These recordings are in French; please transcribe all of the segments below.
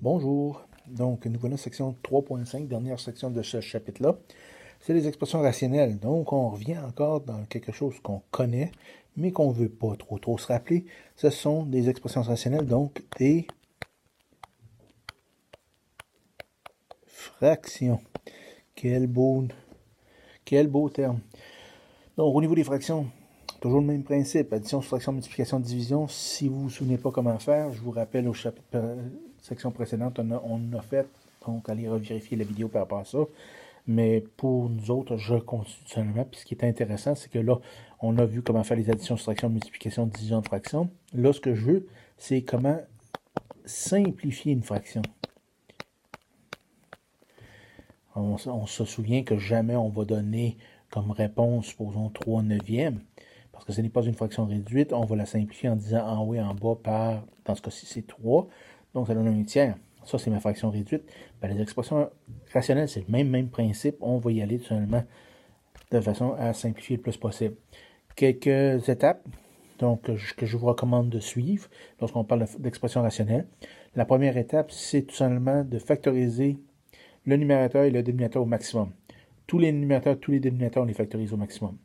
Bonjour. Donc, nous voilà section 3.5, dernière section de ce chapitre-là. C'est les expressions rationnelles. Donc, on revient encore dans quelque chose qu'on connaît, mais qu'on ne veut pas trop se rappeler. Ce sont des expressions rationnelles, donc des fractions. Quel beau terme. Donc, au niveau des fractions, toujours le même principe. Addition, soustraction, multiplication, division. Si vous ne vous souvenez pas comment faire, je vous rappelle au chapitre section précédente, on a fait. Donc, allez revérifier la vidéo par rapport à ça. Mais pour nous autres, je continue seulement. Puis ce qui est intéressant, c'est que là, on a vu comment faire les additions, soustractions, multiplications, division de fractions. Là, ce que je veux, c'est comment simplifier une fraction. On se souvient que jamais on va donner comme réponse, supposons, 3 neuvièmes. Parce que ce n'est pas une fraction réduite. On va la simplifier en disant en haut et en bas par, dans ce cas-ci, c'est 3. Donc, ça donne un tiers. Ça, c'est ma fraction réduite. Ben, les expressions rationnelles, c'est le même principe. On va y aller tout simplement de façon à simplifier le plus possible. Quelques étapes donc, que je vous recommande de suivre lorsqu'on parle d'expression rationnelle. La première étape, c'est tout simplement de factoriser le numérateur et le dénominateur au maximum. Tous les numérateurs, tous les dénominateurs, on les factorise au maximum.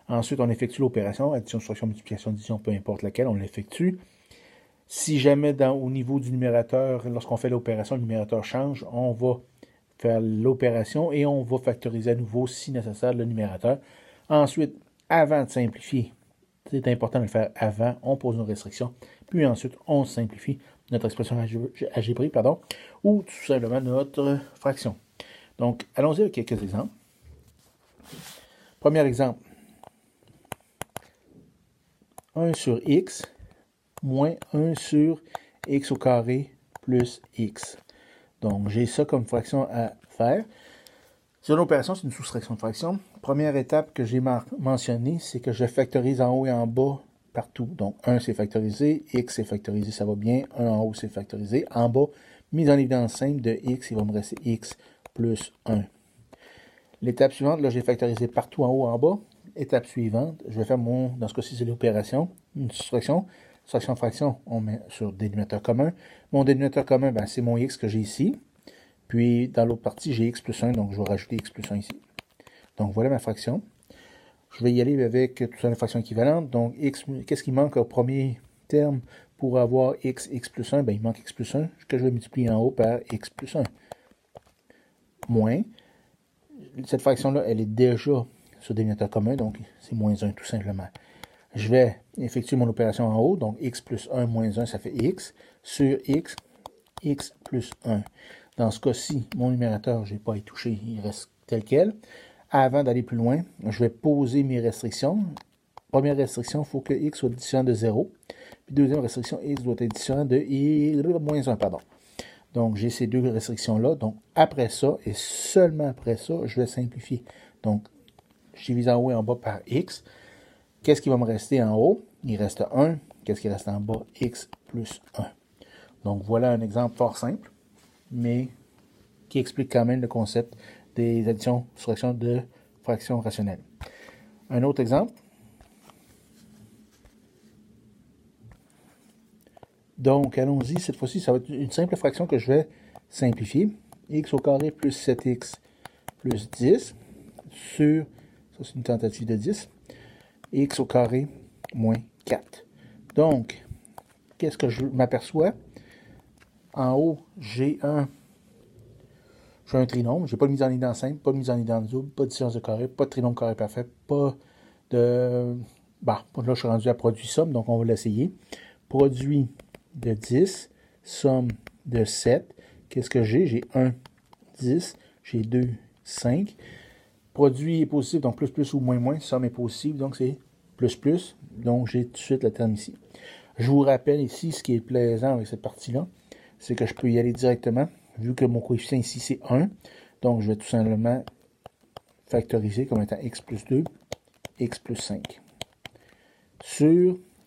Ensuite, on effectue l'opération, addition, soustraction, multiplication, division, peu importe laquelle, on l'effectue. Si jamais au niveau du numérateur, lorsqu'on fait l'opération, le numérateur change, on va faire l'opération et on va factoriser à nouveau, si nécessaire, le numérateur. Ensuite, avant de simplifier, c'est important de le faire avant, on pose nos restrictions, puis ensuite, on simplifie notre expression algébrique, ou tout simplement notre fraction. Donc, allons-y avec quelques exemples. Premier exemple, 1 sur x moins 1 sur x au carré plus x. Donc, j'ai ça comme fraction à faire. C'est une opération, c'est une soustraction de fraction. Première étape que j'ai mentionnée, c'est que je factorise en haut et en bas partout. Donc, 1 c'est factorisé, x c'est factorisé, ça va bien. 1 en haut c'est factorisé. En bas, mise en évidence simple de x, il va me rester x plus 1. L'étape suivante, là, j'ai factorisé partout en haut et en bas. Étape suivante, je vais faire dans ce cas-ci, c'est l'opération, une soustraction. Soustraction de fraction, on met sur dénominateur commun. Mon dénominateur commun, ben, c'est mon x que j'ai ici. Puis, dans l'autre partie, j'ai x plus 1, donc je vais rajouter x plus 1 ici. Donc, voilà ma fraction. Je vais y aller avec tout ça, une fraction équivalente. Donc, x, qu'est-ce qui manque au premier terme pour avoir x plus 1? Ben, il manque x plus 1, que je vais multiplier en haut par x plus 1. Moins, cette fraction-là, elle est déjà sur dénominateur commun, donc c'est moins 1 tout simplement. Je vais effectuer mon opération en haut, donc x plus 1 moins 1, ça fait x, sur x, x plus 1. Dans ce cas-ci, mon numérateur, je n'ai pas à y toucher, il reste tel quel. Avant d'aller plus loin, je vais poser mes restrictions. Première restriction, il faut que x soit différent de 0. Puis deuxième restriction, x doit être différent de moins 1, pardon. Donc, j'ai ces deux restrictions-là. Donc, après ça, et seulement après ça, je vais simplifier. Donc, je divise en haut et en bas par x. Qu'est-ce qui va me rester en haut? Il reste 1. Qu'est-ce qui reste en bas? X plus 1. Donc, voilà un exemple fort simple, mais qui explique quand même le concept des additions, soustractions de fractions rationnelles. Un autre exemple. Donc, allons-y. Cette fois-ci, ça va être une simple fraction que je vais simplifier. X au carré plus 7x plus 10 sur, ça c'est une tentative de 10, x au carré moins 4. Donc, qu'est-ce que je m'aperçois? En haut, j'ai un trinôme. Je n'ai pas de mise en évidence simple, pas de mise en évidence double, pas de distance de carré, pas de trinôme carré parfait, pas de... Bah, là, je suis rendu à produit somme, donc on va l'essayer. Produit de 10, somme de 7. Qu'est-ce que j'ai? J'ai 1, 10. J'ai 2, 5. Produit est positif, donc plus ou moins, somme est positive, donc c'est plus. Donc j'ai tout de suite le terme ici. Je vous rappelle ici, ce qui est plaisant avec cette partie-là, c'est que je peux y aller directement, vu que mon coefficient ici c'est 1. Donc je vais tout simplement factoriser comme étant x plus 2, x plus 5.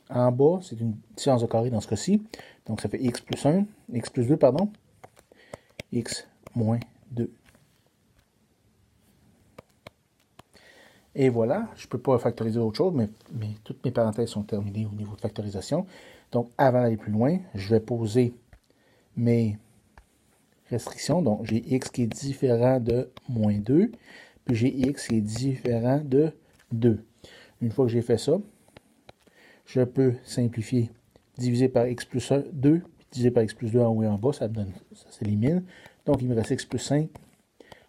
En bas, c'est une différence de carré dans ce cas-ci. Donc ça fait x plus 1, x plus 2, pardon, x moins 2. Et voilà, je ne peux pas factoriser autre chose, mais toutes mes parenthèses sont terminées au niveau de factorisation. Donc, avant d'aller plus loin, je vais poser mes restriction. Donc, j'ai x qui est différent de moins 2, puis j'ai x qui est différent de 2. Une fois que j'ai fait ça, je peux simplifier, diviser par x plus 1, 2, puis diviser par x plus 2 en haut et en bas, ça s'élimine. Donc, il me reste x plus 5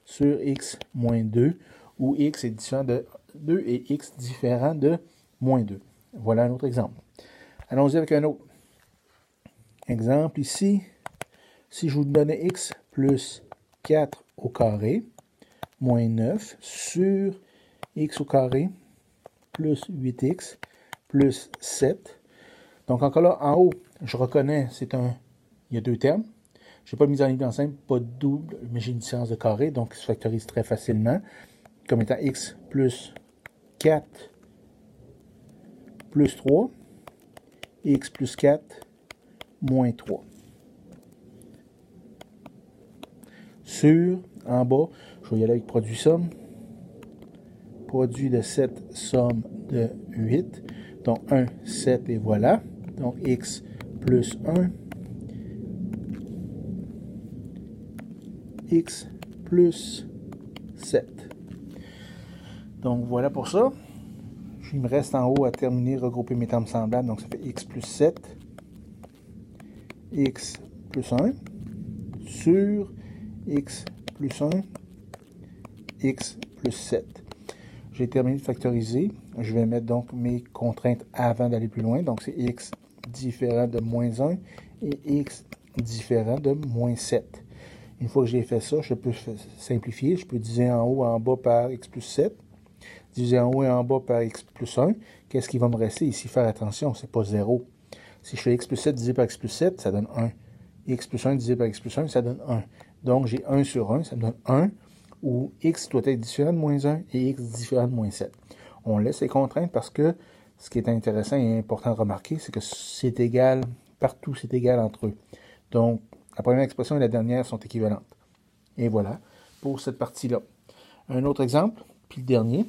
sur x moins 2, où x est différent de 2 et x différent de moins 2. Voilà un autre exemple. Allons-y avec un autre exemple ici. Si je vous donnais x plus 4 au carré, moins 9 sur x au carré, plus 8x, plus 7. Donc encore là, en haut, je reconnais, il y a deux termes. Je n'ai pas mis en évidence simple, pas de double, mais j'ai une différence de carré, donc il se factorise très facilement, comme étant x plus 4 plus 3, x plus 4 moins 3. Sur, en bas, je vais y aller avec produit somme. Produit de 7, somme de 8. Donc 1, 7 et voilà. Donc x plus 1. X plus 7. Donc voilà pour ça. Il me reste en haut à terminer, regrouper mes termes semblables. Donc ça fait x plus 7. X plus 1. Sur x plus 1. X plus 7. J'ai terminé de factoriser. Je vais mettre donc mes contraintes avant d'aller plus loin. Donc c'est x différent de moins 1 et x différent de moins 7. Une fois que j'ai fait ça, je peux simplifier. Je peux diviser en haut et en bas par x plus 7. Diviser en haut et en bas par x plus 1. Qu'est-ce qui va me rester ici? Faire attention, c'est pas 0. Si je fais x plus 7 divisé par x plus 7, ça donne 1. X plus 1 divisé par x plus 1, ça donne 1. Donc j'ai 1 sur 1, ça me donne 1, où x doit être différent de moins 1 et x différent de moins 7. On laisse les contraintes parce que ce qui est intéressant et important de remarquer, c'est que c'est égal, partout c'est égal entre eux. Donc, la première expression et la dernière sont équivalentes. Et voilà pour cette partie-là. Un autre exemple, puis le dernier.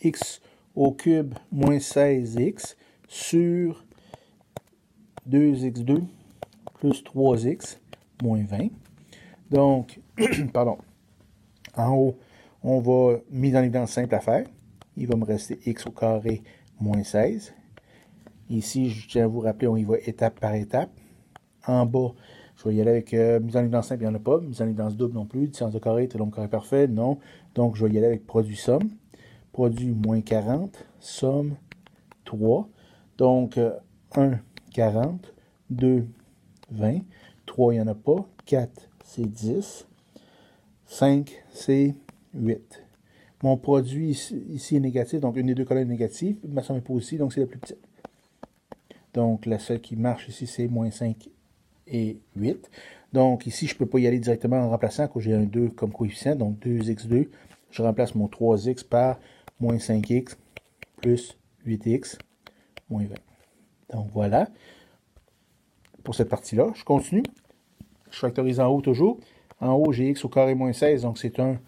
X au cube moins 16x sur 2x2 plus 3x moins 20. Donc, pardon, en haut, on va mettre en évidence simple à faire. Il va me rester x au carré moins 16. Ici, je tiens à vous rappeler, on y va étape par étape. En bas, je vais y aller avec mise en évidence simple, il n'y en a pas. Mise en évidence double non plus. Différence de carré, triangle carré parfait, non. Donc, je vais y aller avec produit somme. Produit moins 40, somme 3. Donc, 1, 40, 2, 20. 3, il n'y en a pas. 4, c'est 10. 5, c'est 8. Mon produit ici est négatif, donc une des deux colonnes est négative. Ma somme est positive, donc c'est la plus petite. Donc, la seule qui marche ici, c'est moins 5 et 8. Donc, ici, je ne peux pas y aller directement en remplaçant, quand j'ai un 2 comme coefficient, donc 2x2. Je remplace mon 3x par moins 5x plus 8x moins 20. Donc, voilà. Pour cette partie-là, je continue. Je factorise en haut toujours. En haut, j'ai x au carré moins 16, donc c'est une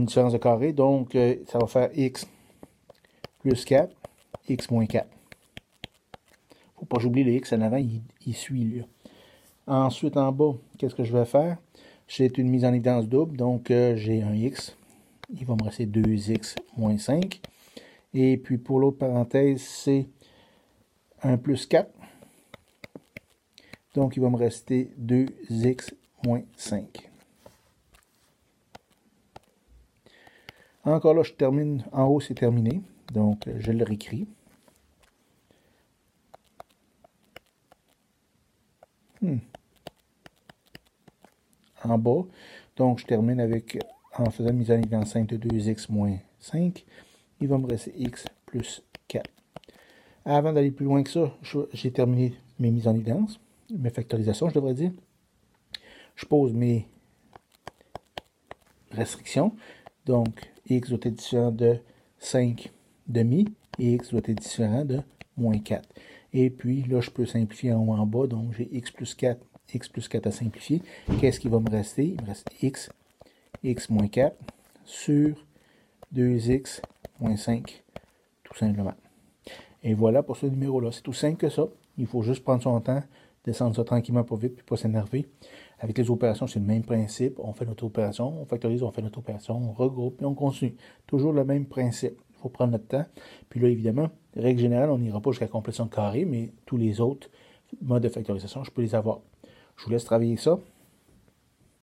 différence de carré. Donc, ça va faire x plus 4, x moins 4. Il ne faut pas que j'oublie le x en avant, il suit là. Ensuite, en bas, qu'est-ce que je vais faire? J'ai une mise en évidence double, donc j'ai un x. Il va me rester 2x moins 5. Et puis, pour l'autre parenthèse, c'est un plus 4. Donc, il va me rester 2x moins 5. Encore là, je termine. En haut, c'est terminé. Donc, je le réécris. En bas, donc je termine avec, en faisant mise en évidence 5 de 2x moins 5, il va me rester x plus 4. Avant d'aller plus loin que ça, j'ai terminé mes mises en évidence, mes factorisations, je devrais dire. Je pose mes restrictions. Donc, x doit être différent de 5 demi et x doit être différent de moins 4. Et puis, là, je peux simplifier en haut en bas. Donc, j'ai x plus 4 à simplifier. Qu'est-ce qui va me rester? Il me reste x moins 4 sur 2x moins 5, tout simplement. Et voilà pour ce numéro-là. C'est tout simple que ça. Il faut juste prendre son temps, descendre ça tranquillement, pas vite, puis pas s'énerver. Avec les opérations, c'est le même principe. On fait notre opération, on factorise, on fait notre opération, on regroupe, et on continue. Toujours le même principe. Il faut prendre notre temps. Puis là, évidemment, règle générale, on n'ira pas jusqu'à la complétion de carré, mais tous les autres modes de factorisation, je peux les avoir. Je vous laisse travailler ça.